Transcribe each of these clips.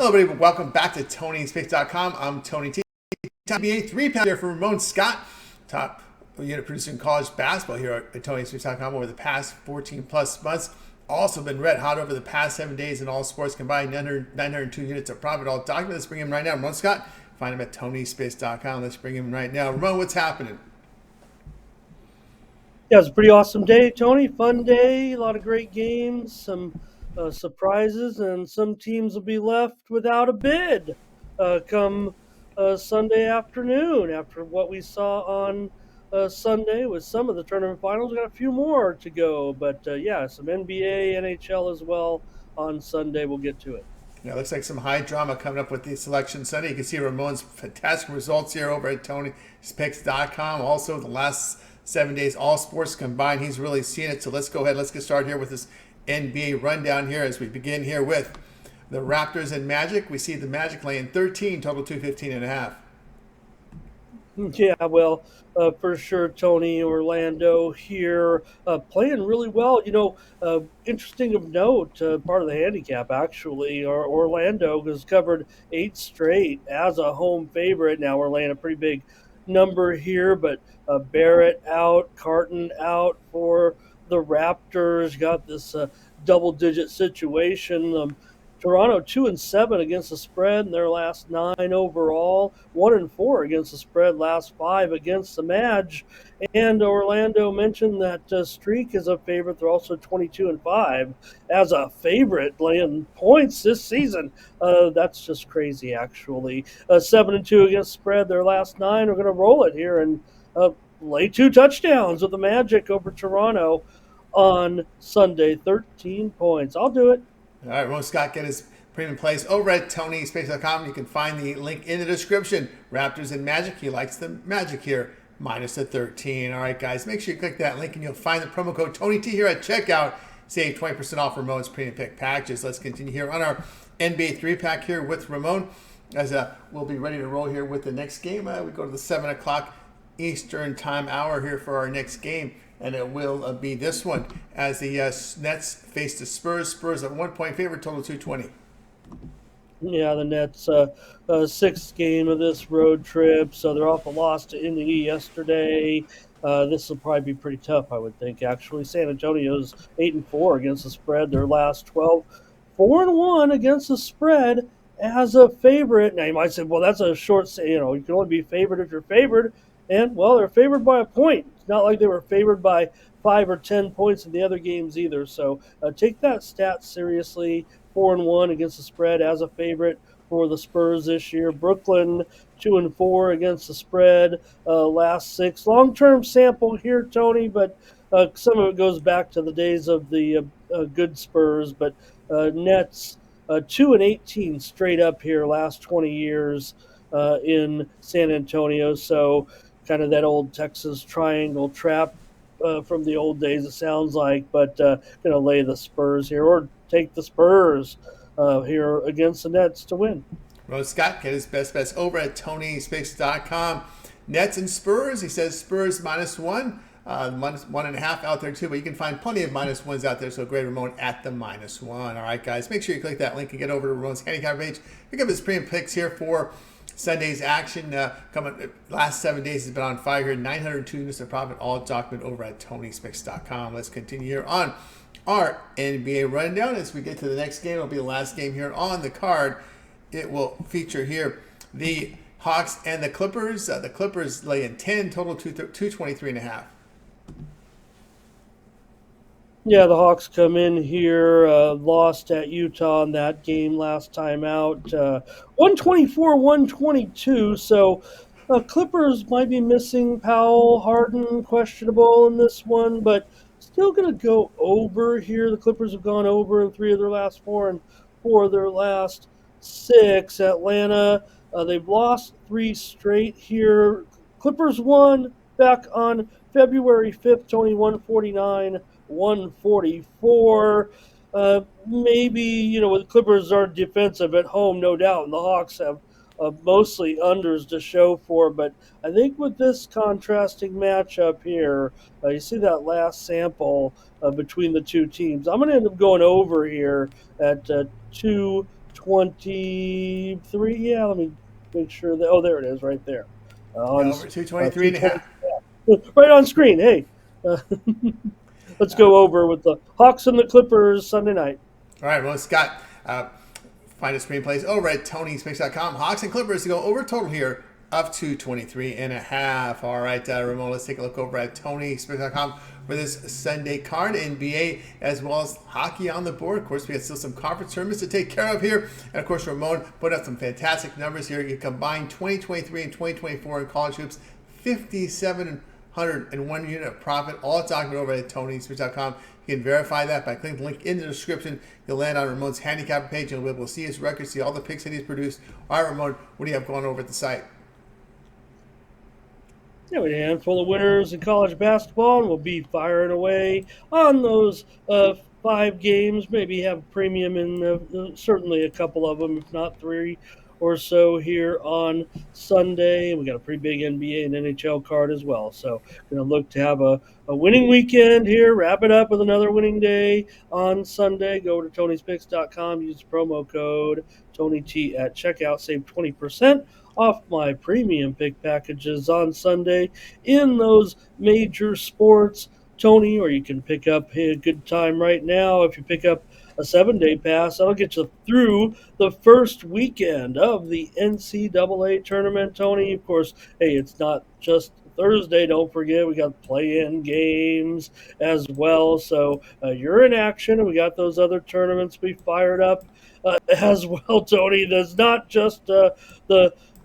Hello, everybody. Welcome back to TonySpace.com. I'm Tony T. NBA 3-pack here for Ramon Scott, top unit producing college basketball here at TonySpace.com over the past 14 plus months. Also been red hot over the past 7 days in all sports combined, 902 units of profit, all documented. Let's bring him right now. Ramon Scott, find him at TonySpace.com. Let's bring him right now. Ramon, what's happening? Yeah, it was a pretty awesome day, Tony. Fun day, a lot of great games, some surprises, and some teams will be left without a bid come Sunday afternoon. After what we saw on Sunday with some of the tournament finals, we got a few more to go. But yeah, some NBA, NHL as well on Sunday. We'll get to it. Yeah, looks like some high drama coming up with the selection Sunday. You can see Ramon's fantastic results here over at TonySpicks.com. Also, the last 7 days, all sports combined, he's really seen it. So let's go ahead. Let's get started here with this NBA rundown here as we begin here with the Raptors and Magic. We see the Magic laying 13, total 215.5. Yeah, well, for sure, Tony. Orlando here playing really well. Interesting of note, part of the handicap actually, Orlando has covered 8 straight as a home favorite. Now we're laying a pretty big number here, but Barrett out, Carton out for the Raptors. Got this double-digit situation. Toronto 2-7 against the spread in their last 9 overall, 1-4 against the spread last 5 against the Maj, and Orlando mentioned that Streak is a favorite. They're also 22-5 as a favorite, laying points this season. That's just crazy, actually. 7-2 against spread their last 9. We're going to roll it here and lay 2 touchdowns with the Magic over Toronto on Sunday. 13 points. I'll do it. All right, Ramon Scott, get his premium plays over at TonySpace.com. You can find the link in the description. Raptors and Magic. He likes the Magic here, minus the 13. All right, guys, make sure you click that link and you'll find the promo code TonyT here at checkout. Save 20% off Ramon's premium pick packages. Let's continue here on our NBA 3-pack here with Ramon as we'll be ready to roll here with the next game. We go to the 7 o'clock Eastern time hour here for our next game. And it will be this one as the Nets face the Spurs. Spurs a 1-point favorite, total 220. Yeah, the Nets, sixth game of this road trip, so they're off a loss to Indy yesterday. This will probably be pretty tough, I would think, actually. San Antonio's 8-4 against the spread. Their last 12, 4-1 against the spread as a favorite. Now, you might say, well, that's a short, you can only be favored if you're favored. And, well, they're favored by a point. It's not like they were favored by 5 or 10 points in the other games either. So take that stat seriously. 4-1 against the spread as a favorite for the Spurs this year. Brooklyn 2-4 against the spread last 6. Long-term sample here, Tony, but some of it goes back to the days of the good Spurs. But Nets 2-18 straight up here last 20 years in San Antonio. So kind of that old Texas triangle trap from the old days, it sounds like, but going to lay the Spurs here or take the Spurs here against the Nets to win. Rose Scott, get his best over at TonySpace.com. Nets and Spurs, he says Spurs -1, -1.5 out there too, but you can find plenty of -1s out there, so great Ramon at the -1. All right, guys, make sure you click that link and get over to Ramon's handicap page. Pick up his premium picks here for Sunday's action. Coming last 7 days has been on fire here. 902 units of profit, all documented over at TonySpicks.com. Let's continue here on our NBA rundown as we get to the next game. It'll be the last game here on the card. It will feature here the Hawks and the Clippers. The Clippers lay in 10, total 223.5. Yeah, the Hawks come in here, lost at Utah in that game last time out, 124-122. So Clippers might be missing Powell, Harden, questionable in this one, but still going to go over here. The Clippers have gone over in 3 of their last 4 and 4 of their last 6. Atlanta, they've lost 3 straight here. Clippers won back on February 5th, Tony, 144. Maybe, the Clippers are defensive at home, no doubt, and the Hawks have mostly unders to show for. But I think with this contrasting matchup here, you see that last sample between the two teams. I'm going to end up going over here at 2 223. Yeah, let me make sure that. Oh, there it is, right there. Yeah, On over 223 and a 220, half. right on screen. Hey, uh, let's Uh, go over with the Hawks and the Clippers Sunday night. all right, well, Scott, find a screenplays over at TonySpace.com. Hawks and Clippers to go over total here of 223 and a half. All right, Ramon, let's take a look over at TonySpace.com for this Sunday card, NBA as well as hockey on the board. Of course, we have still some conference tournaments to take care of here. And of course, Ramon put up some fantastic numbers here. You combine 2023 and 2024 in college hoops, 5,701 unit of profit. All it's talking over at TonySpace.com. You can verify that by clicking the link in the description. You'll land on Ramon's handicapping page. You'll be able to see his records, see all the picks that he's produced. All right, Ramon, what do you have going over at the site? Yeah, we had a handful of winners in college basketball, and we'll be firing away on those 5 games. Maybe have a premium in certainly a couple of them, if not 3 or so here on Sunday. And we got a pretty big NBA and NHL card as well. So going to look to have a winning weekend here. Wrap it up with another winning day on Sunday. Go to Tony'sPicks.com. Use the promo code TonyT at checkout. Save 20% off my premium pick packages on Sunday in those major sports, Tony, or you can pick up a good time right now. If you pick up a 7-day pass, that'll get you through the first weekend of the NCAA tournament, Tony. Of course, hey, it's not just Thursday. Don't forget, we got play-in games as well. So you're in action, and we got those other tournaments we fired up as well, Tony. There's not just the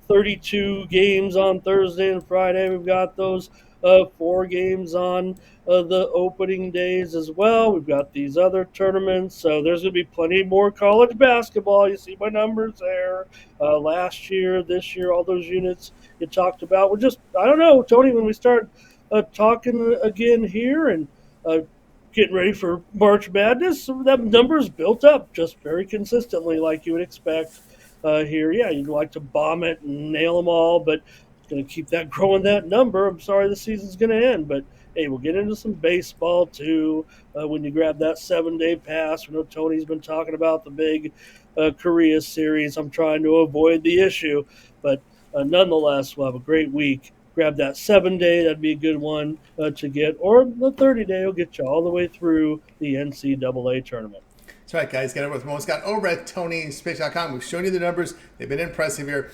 32 games on Thursday and Friday. We've got those 4 games on the opening days as well. We've got these other tournaments. So there's going to be plenty more college basketball. You see my numbers there. Last year, this year, all those units you talked about. We're just, I don't know, Tony, when we start talking again here and getting ready for March Madness, that numbers built up just very consistently, like you would expect here. Yeah, you'd like to bomb it and nail them all, but it's going to keep that growing, that number. I'm sorry the season's going to end, but hey, we'll get into some baseball too when you grab that 7-day pass. We know Tony's been talking about the big Korea series. I'm trying to avoid the issue, but nonetheless, we'll have a great week. Grab that 7-day, that'd be a good one to get, or the 30-day will get you all the way through the NCAA tournament. That's right, guys. Get over with Ramon Scott over at TonySpace.com. We've shown you the numbers. They've been impressive here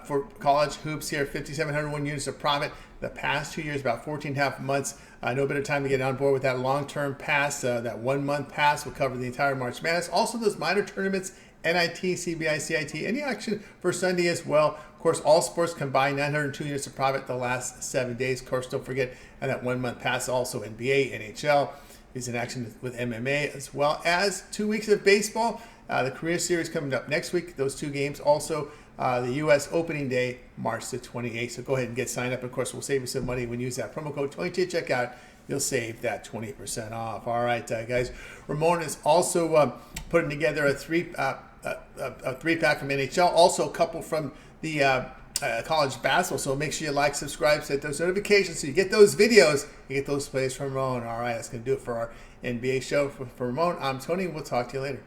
for college hoops here. 5,701 units of profit. The past 2 years, about 14 and a half months. No better time to get on board with that long-term pass. That 1-month pass will cover the entire March Madness. Also, those minor tournaments, NIT, CBI, CIT, any action for Sunday as well. Of course, all sports combined, 902 units of profit the last 7 days. Of course, don't forget, and that 1-month pass also NBA, NHL. Is in action with MMA, as well as 2 weeks of baseball. The Korea Series coming up next week. Those 2 games. Also, the U.S. opening day, March the 28th. So go ahead and get signed up. Of course, we'll save you some money when you use that promo code 20 at checkout. You'll save that 20% off. All right, guys. Ramon is also putting together a 3-pack from NHL. Also, a couple from the college basketball. So make sure you like, subscribe, set those notifications so you get those videos, you get those plays from Ramon. All right, that's going to do it for our NBA show. For Ramon, I'm Tony. We'll talk to you later.